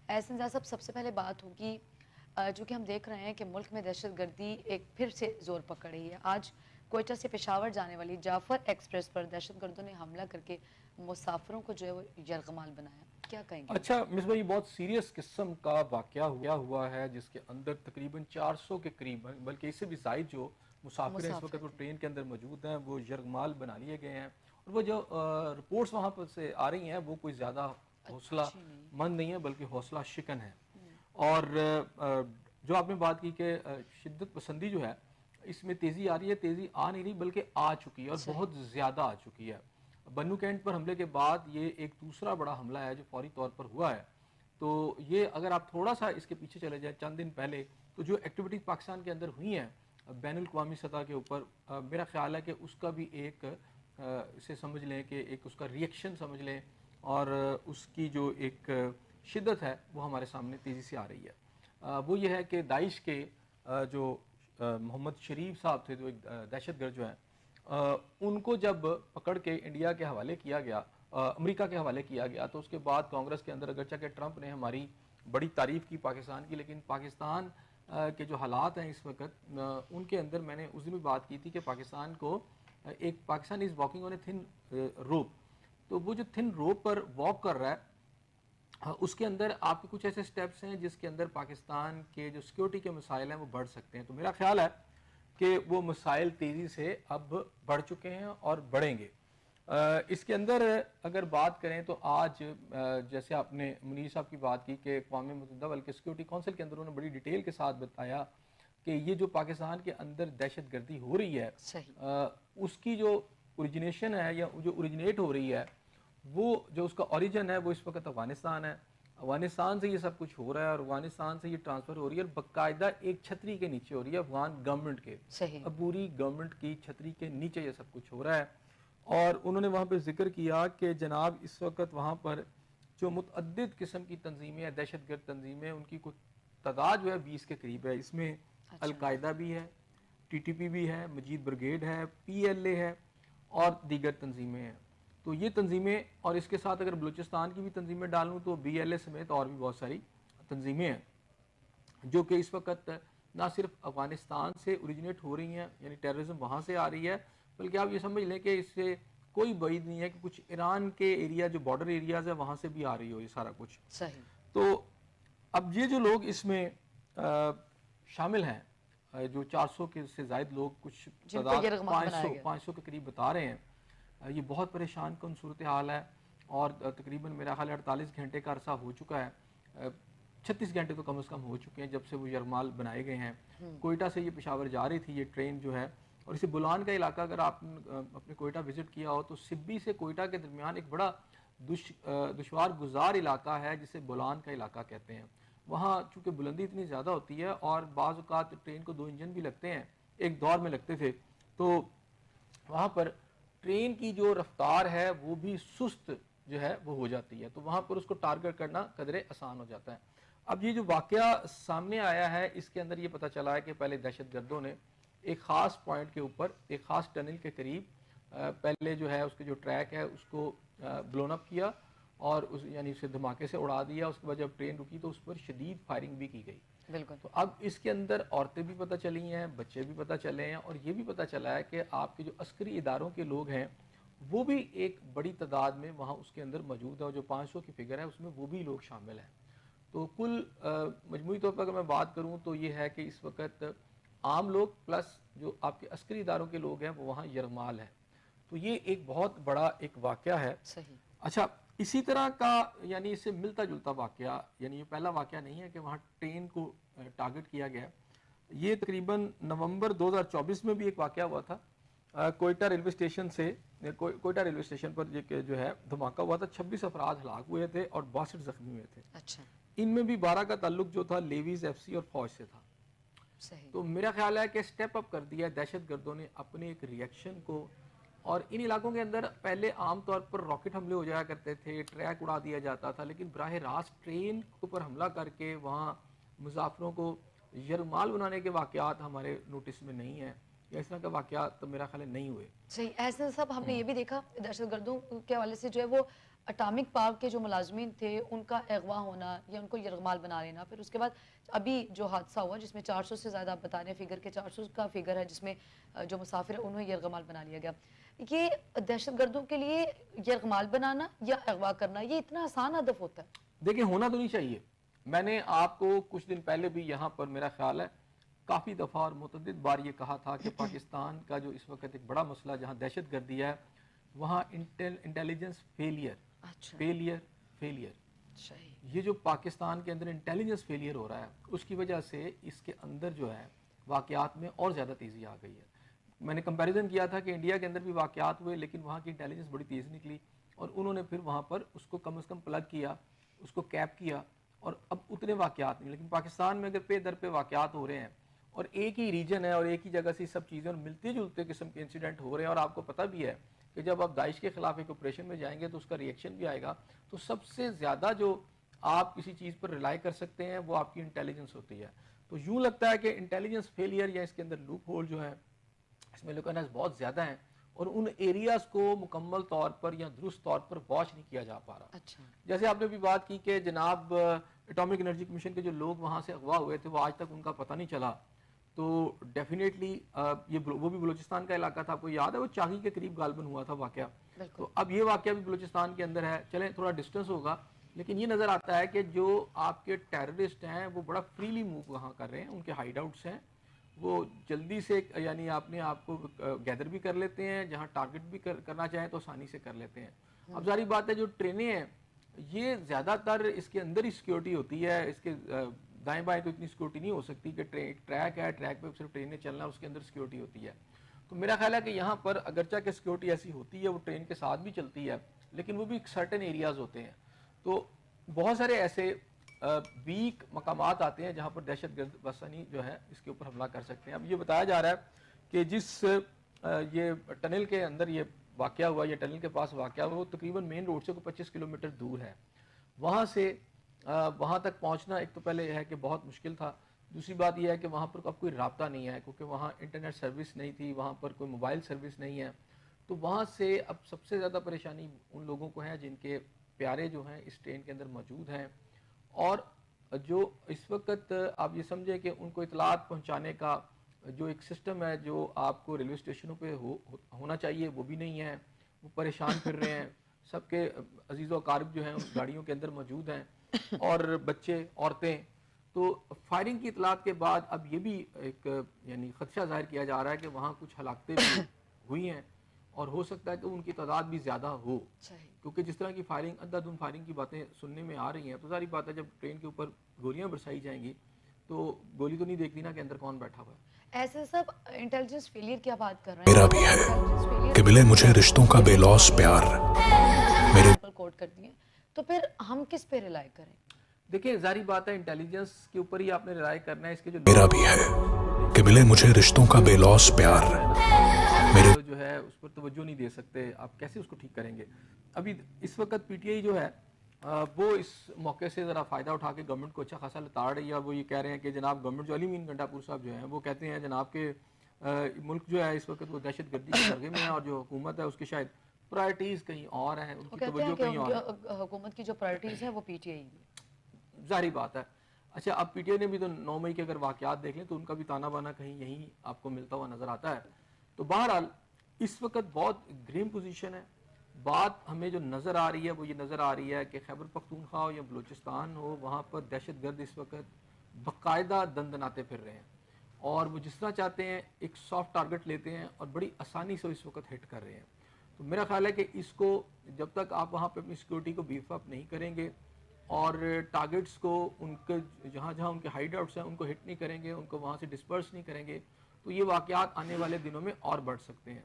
احسن صاحب سب سے پہلے بات ہوگی جو کہ ہم دیکھ رہے ہیں کہ ملک میں دہشت گردی ایک پھر سے زور پکڑ رہی ہے. آج کوئٹہ سے پشاور جانے والی جعفر ایکسپریس پر دہشت گردوں نے حملہ کر کے مسافروں کو جو ہے وہ یرغمال بنایا. کیا کہیں گے؟ اچھا مصباح، یہ بہت سیریس قسم کا واقعہ ہوا ہے جس کے اندر تقریباً 400 کے قریب بلکہ اس سے بھی زائد جو مسافر ہیں اس وقت وہ ٹرین کے اندر موجود ہیں وہ یرغمال بنا لیے گئے ہیں. اور وہ جو رپورٹس وہاں پر سے آ رہی ہیں وہ کوئی زیادہ حوصلہ مند نہیں ہے بلکہ حوصلہ شکن ہے. اور جو آپ نے بات کی کہ شدت پسندی جو ہے اس میں تیزی آ رہی ہے، تیزی آ نہیں رہی بلکہ آ چکی ہے اور بہت زیادہ آ چکی ہے. بنو کینٹ پر حملے کے بعد یہ ایک دوسرا بڑا حملہ ہے جو فوری طور پر ہوا ہے. تو یہ اگر آپ تھوڑا سا اس کے پیچھے چلے جائیں چند دن پہلے تو جو ایکٹیویٹی پاکستان کے اندر ہوئی ہیں بین الاقوامی سطح کے اوپر، میرا خیال ہے کہ اس کا بھی ایک اسے سمجھ لیں کہ ایک اس کا ریئیکشن سمجھ لیں اور اس کی جو ایک شدت ہے وہ ہمارے سامنے تیزی سے آ رہی ہے. وہ یہ ہے کہ داعش کے جو محمد شریف صاحب تھے جو ایک دہشت گرد جو ہیں ان کو جب پکڑ کے انڈیا کے حوالے کیا گیا، امریکہ کے حوالے کیا گیا، تو اس کے بعد کانگریس کے اندر اگرچہ کہ ٹرمپ نے ہماری بڑی تعریف کی پاکستان کی، لیکن پاکستان کے جو حالات ہیں اس وقت ان کے اندر میں نے اس دن بھی بات کی تھی کہ پاکستان کو ایک پاکستان از واکنگ آن اے تھن روپ. تو وہ جو تھن روپ پر واک کر رہا ہے اس کے اندر آپ کے کچھ ایسے سٹیپس ہیں جس کے اندر پاکستان کے جو سیکیورٹی کے مسائل ہیں وہ بڑھ سکتے ہیں. تو میرا خیال ہے کہ وہ مسائل تیزی سے اب بڑھ چکے ہیں اور بڑھیں گے. اس کے اندر اگر بات کریں تو آج جیسے آپ نے منیر صاحب کی بات کی کہ اقوام متحدہ بلکہ سیکیورٹی کونسل کے اندر انہوں نے بڑی ڈیٹیل کے ساتھ بتایا کہ یہ جو پاکستان کے اندر دہشت گردی ہو رہی ہے اس کی جو اوریجنیشن ہے یا جو اوریجنیٹ ہو رہی ہے وہ جو اس کا اوریجن ہے وہ اس وقت افغانستان ہے. افغانستان سے یہ سب کچھ ہو رہا ہے اور افغانستان سے یہ ٹرانسفر ہو رہی ہے اور باقاعدہ ایک چھتری کے نیچے ہو رہی ہے افغان گورنمنٹ کے. اب پوری گورنمنٹ کی چھتری کے نیچے یہ سب کچھ ہو رہا ہے. اور انہوں نے وہاں پہ ذکر کیا کہ جناب اس وقت وہاں پر جو متعدد قسم کی تنظیمیں ہیں، دہشت گرد تنظیمیں، ان کی کوئی تعداد جو ہے 20 کے قریب ہے. اس میں القاعدہ بھی ہے، ٹی ٹی پی بھی ہے، مجید بریگیڈ ہے، پی ایل اے ہے اور دیگر تنظیمیں ہیں. تو یہ تنظیمیں اور اس کے ساتھ اگر بلوچستان کی بھی تنظیمیں ڈالوں تو بی ایل اے سمیت اور بھی بہت ساری تنظیمیں ہیں جو کہ اس وقت نہ صرف افغانستان سے اوریجنیٹ ہو رہی ہیں یعنی ٹیررزم وہاں سے آ رہی ہے، بلکہ آپ یہ سمجھ لیں کہ اس سے کوئی بعید نہیں ہے کہ کچھ ایران کے ایریا جو بارڈر ایریاز ہے وہاں سے بھی آ رہی ہو یہ سارا کچھ. تو اب یہ جو لوگ اس میں شامل ہیں جو 400 کے سے زائد لوگ کچھ تعداد 500 کے قریب بتا رہے ہیں، یہ بہت پریشان کن صورتحال ہے. اور تقریباً میرا خیال 48 گھنٹے کا عرصہ ہو چکا ہے، 36 گھنٹے تو کم از کم ہو چکے ہیں جب سے وہ یرغمال بنائے گئے ہیں. کوئٹہ سے یہ پشاور جا رہی تھی یہ ٹرین جو ہے، اور اسے بولان کا علاقہ اگر آپ اپنے کوئٹہ وزٹ کیا ہو تو سبی سے کوئٹہ کے درمیان ایک بڑا دشوار گزار علاقہ ہے جسے بولان کا علاقہ کہتے ہیں. وہاں چونکہ بلندی اتنی زیادہ ہوتی ہے اور بعض اوقات ٹرین کو 2 انجن بھی لگتے ہیں، ایک دور میں لگتے تھے، تو وہاں پر ٹرین کی جو رفتار ہے وہ بھی سست جو ہے وہ ہو جاتی ہے. تو وہاں پر اس کو ٹارگٹ کرنا قدرے آسان ہو جاتا ہے. اب یہ جو واقعہ سامنے آیا ہے اس کے اندر یہ پتہ چلا ہے کہ پہلے دہشت گردوں نے ایک خاص پوائنٹ کے اوپر ایک خاص ٹنل کے قریب پہلے جو ہے اس کے جو ٹریک ہے اس کو بلون اپ کیا اور یعنی اسے دھماکے سے اڑا دیا. اس کے بعد جب ٹرین رکی تو اس پر شدید فائرنگ بھی کی گئی. تو اب اس کے اندر عورتیں بھی پتہ چلی ہیں، بچے بھی پتہ چلے ہیں اور یہ بھی پتہ چلا ہے کہ آپ کے جو عسکری اداروں کے لوگ ہیں وہ بھی ایک بڑی تعداد میں وہاں اس کے اندر موجود ہے اور جو 500 کی فگر ہے اس میں وہ بھی لوگ شامل ہیں. تو کل مجموعی طور پر اگر میں بات کروں تو یہ ہے کہ اس وقت عام لوگ پلس جو آپ کے عسکری اداروں کے لوگ ہیں وہ وہاں یرغمال ہیں. تو یہ ایک بہت بڑا ایک واقعہ ہے. اچھا اسی طرح کا یعنی اس سے ملتا جلتا واقعہ، یعنی یہ پہلا واقعہ نہیں ہے کہ وہاں ٹرین کو ٹارگٹ کیا گیا. یہ تقریباً نومبر 2024 میں بھی ایک واقعہ ہوا تھا. کوئٹہ ریلوے اسٹیشن سے کوئٹہ ریلوے اسٹیشن پر جو ہے دھماکہ ہوا تھا. 26 افراد ہلاک ہوئے تھے اور 62 زخمی ہوئے تھے. ان میں بھی 12 کا تعلق جو تھا لیویز ایف سی اور فوج سے تھا. تو میرا خیال ہے کہ سٹیپ اپ کر دیا دہشت گردوں نے اپنے ایک ریئیکشن کو. اور ان علاقوں کے اندر پہلے عام طور پر راکٹ حملے ہو جایا کرتے تھے، ٹریک اڑا دیا جاتا تھا، لیکن براہ راست ٹرین کے اوپر حملہ کر کے وہاں مسافروں کو یرغمال بنانے کے واقعات ہمارے نوٹس میں نہیں ہیں یا اس طرح کے واقعات تو میرا خیال نہیں ہوئے. صحیح. احسن صاحب ہم نے یہ بھی دیکھا دہشت گردوں کے حوالے سے جو ہے وہ اٹامک پارک کے جو ملازمین تھے ان کا اغوا ہونا یا ان کو یرغمال بنا لینا، پھر اس کے بعد ابھی جو حادثہ ہوا جس میں 400 سے زیادہ آپ بتا رہے ہیں فگر کے 400 کا فگر ہے جس میں جو مسافر ہے انہیں یرغمال بنا لیا گیا، یہ دہشت گردوں کے لیے یرغمال بنانا یا اغوا کرنا یہ اتنا آسان ہدف ہوتا ہے؟ دیکھیں ہونا تو نہیں چاہیے. میں نے آپ کو کچھ دن پہلے بھی یہاں پر میرا خیال ہے کافی دفعہ اور متعدد بار یہ کہا تھا کہ پاکستان کا جو اس وقت ایک بڑا مسئلہ جہاں دہشت گردی ہے وہاں انٹیلیجنس فیلئر. یہ جو پاکستان کے اندر انٹیلیجنس فیلئر ہو رہا ہے اس کی وجہ سے اس کے اندر جو ہے واقعات میں اور زیادہ تیزی آ گئی ہے. میں نے کمپیریزن کیا تھا کہ انڈیا کے اندر بھی واقعات ہوئے لیکن وہاں کی انٹیلیجنس بڑی تیز نکلی اور انہوں نے پھر وہاں پر اس کو کم از کم پلگ کیا, اس کو کیپ کیا اور اب اتنے واقعات نہیں. لیکن پاکستان میں اگر پہ در پہ واقعات ہو رہے ہیں اور ایک ہی ریجن ہے اور ایک ہی جگہ سے سب چیزیں اور ملتے جلتے قسم کے انسیڈنٹ ہو رہے ہیں اور آپ کو پتہ بھی ہے کہ جب آپ داعش کے خلاف ایک آپریشن میں جائیں گے تو اس کا ریئیکشن بھی آئے گا, تو سب سے زیادہ جو آپ کسی چیز پر ریلائی کر سکتے ہیں وہ آپ کی انٹیلیجنس ہوتی ہے. تو یوں لگتا ہے کہ انٹیلیجنس فیلئر یا اس کے اندر لوپ ہول جو ہے اس میں لوکانس بہت زیادہ ہیں اور ان ایریاز کو مکمل طور پر یا درست طور پر واچ نہیں کیا جا پا رہا. جیسے آپ نے بھی بات کی کہ جناب اٹامک انرجی کمیشن کے جو لوگ وہاں سے اغوا ہوئے تھے وہ آج تک ان کا پتہ نہیں چلا. تو ڈیفینیٹلی یہ وہ بھی بلوچستان کا علاقہ تھا, آپ کو یاد ہے وہ چاہی کے قریب غالباً ہوا تھا واقعہ. تو اب یہ واقعہ بھی بلوچستان کے اندر ہے, چلیں تھوڑا ڈسٹنس ہوگا لیکن یہ نظر آتا ہے کہ جو آپ کے ٹیررسٹ ہیں وہ بڑا فریلی موو وہاں کر رہے ہیں, ان کے ہائیڈ آؤٹس ہیں وہ جلدی سے یعنی اپنے آپ کو گیدر بھی کر لیتے ہیں, جہاں ٹارگٹ بھی کرنا چاہیں تو آسانی سے کر لیتے ہیں. اب ظاہری بات ہے جو ٹرینیں ہیں یہ زیادہ تر اس کے اندر ہی سیکیورٹی ہوتی ہے, اس کے دائیں بائیں تو اتنی سیکیورٹی نہیں ہو سکتی کہ ٹریک ہے, ٹریک پہ صرف ٹرینیں چلنا اس کے اندر سیکیورٹی ہوتی ہے. تو میرا خیال ہے کہ یہاں پر اگرچہ کہ سیکیورٹی ایسی ہوتی ہے وہ ٹرین کے ساتھ بھی چلتی ہے لیکن وہ بھی سرٹن ایریاز ہوتے ہیں. تو بہت سارے ایسے ویک مقامات آتے ہیں جہاں پر دہشت گرد بسانی جو ہے اس کے اوپر حملہ کر سکتے ہیں. اب یہ بتایا جا رہا ہے کہ جس یہ ٹنل کے اندر یہ واقعہ ہوا, یہ ٹنل کے پاس واقعہ ہوا, وہ تقریباً مین روڈ سے کوئی 25 کلومیٹر دور ہے. وہاں سے وہاں تک پہنچنا ایک تو پہلے یہ ہے کہ بہت مشکل تھا, دوسری بات یہ ہے کہ وہاں پر اب کوئی رابطہ نہیں ہے کیونکہ وہاں انٹرنیٹ سروس نہیں تھی, وہاں پر کوئی موبائل سروس نہیں ہے. تو وہاں سے اب سب سے زیادہ پریشانی ان لوگوں کو ہے جن کے پیارے جو ہیں اس ٹرین کے اندر موجود ہیں اور جو اس وقت آپ یہ سمجھیں کہ ان کو اطلاعات پہنچانے کا جو ایک سسٹم ہے جو آپ کو ریلوے اسٹیشنوں پہ ہونا چاہیے وہ بھی نہیں ہے. وہ پریشان پھر رہے ہیں, سب کے عزیز و اقارب جو ہیں ان گاڑیوں کے اندر موجود ہیں اور بچے عورتیں. تو فائرنگ کی اطلاعات کے بعد اب یہ بھی ایک یعنی خدشہ ظاہر کیا جا رہا ہے کہ وہاں کچھ ہلاکتیں بھی ہوئی ہیں اور ہو سکتا ہے کہ ان کی تعداد بھی زیادہ ہو کیونکہ جس طرح کی فائرنگ اندھادھند فائرنگ کی باتیں سننے میں آ رہی ہیں تو ظاہری بات ہے جب ٹرین کے اوپر گولیاں برسائی جائیں گی تو گولی تو نہیں دیکھتی نا کہ اندر کون بیٹھا ہوا ہے. ایسے سب انٹیلیجنس فیلئر کی بات کر رہے ہیں, میرا بھی ہے کہ ملے مجھے رشتوں کا بے لوث پیار میرے کوٹ کر دیے, تو پھر ہم کس پہ ریلائی کریں؟ دیکھیں ظاہری بات ہے انٹیلیجنس کے اوپر ہی آپ نے ریلائی کرنا ہے. اس کے جو میرا بھی ہے کہ ملے مجھے رشتوں کا بے لوث پیار میرے جو ہے اس پر توجہ نہیں دے سکتے, آپ کیسے اس کو ٹھیک کریں گے؟ ابھی اس وقت پی ٹی آئی جو ہے وہ اس موقع سے ذرا فائدہ اٹھا کے گورنمنٹ کو اچھا خاصا لتاڑ رہی ہے. وہ یہ کہہ رہے ہیں کہ جناب گورنمنٹ جو علی مین گنڈا پور صاحب جو ہیں وہ کہتے ہیں جناب کہ ملک جو ہے اس وقت وہ دہشت گردی کے سرغے میں ہے اور جو حکومت ہے اس کی شاید پرائرٹیز کہیں اور ہیں, ان کی توجہ کہیں اور ہے. حکومت کی جو پرائرٹیز ہیں وہ پی ٹی آئی ہے, ظاہری بات ہے. اچھا اب پی ٹی آئی نے بھی تو 9 مئی کے اگر واقعات دیکھ لیں تو ان کا بھی تانا بانا کہیں یہیں آپ کو ملتا ہوا نظر آتا ہے. تو بہرحال اس وقت بہت گریم پوزیشن ہے. بات ہمیں جو نظر آ رہی ہے وہ یہ نظر آ رہی ہے کہ خیبر پختونخوا ہو یا بلوچستان ہو وہاں پر دہشت گرد اس وقت باقاعدہ دندناتے پھر رہے ہیں اور وہ جس طرح چاہتے ہیں ایک سافٹ ٹارگٹ لیتے ہیں اور بڑی آسانی سے اس وقت ہٹ کر رہے ہیں. تو میرا خیال ہے کہ اس کو جب تک آپ وہاں پہ اپنی سیکورٹی کو بیف اپ نہیں کریں گے اور ٹارگٹس کو ان کے جہاں جہاں ان کے ہائیڈ آؤٹس ہیں ان کو ہٹ نہیں کریں گے, ان کو وہاں سے ڈسپرس نہیں کریں گے تو یہ واقعات آنے والے دنوں میں اور بڑھ سکتے ہیں.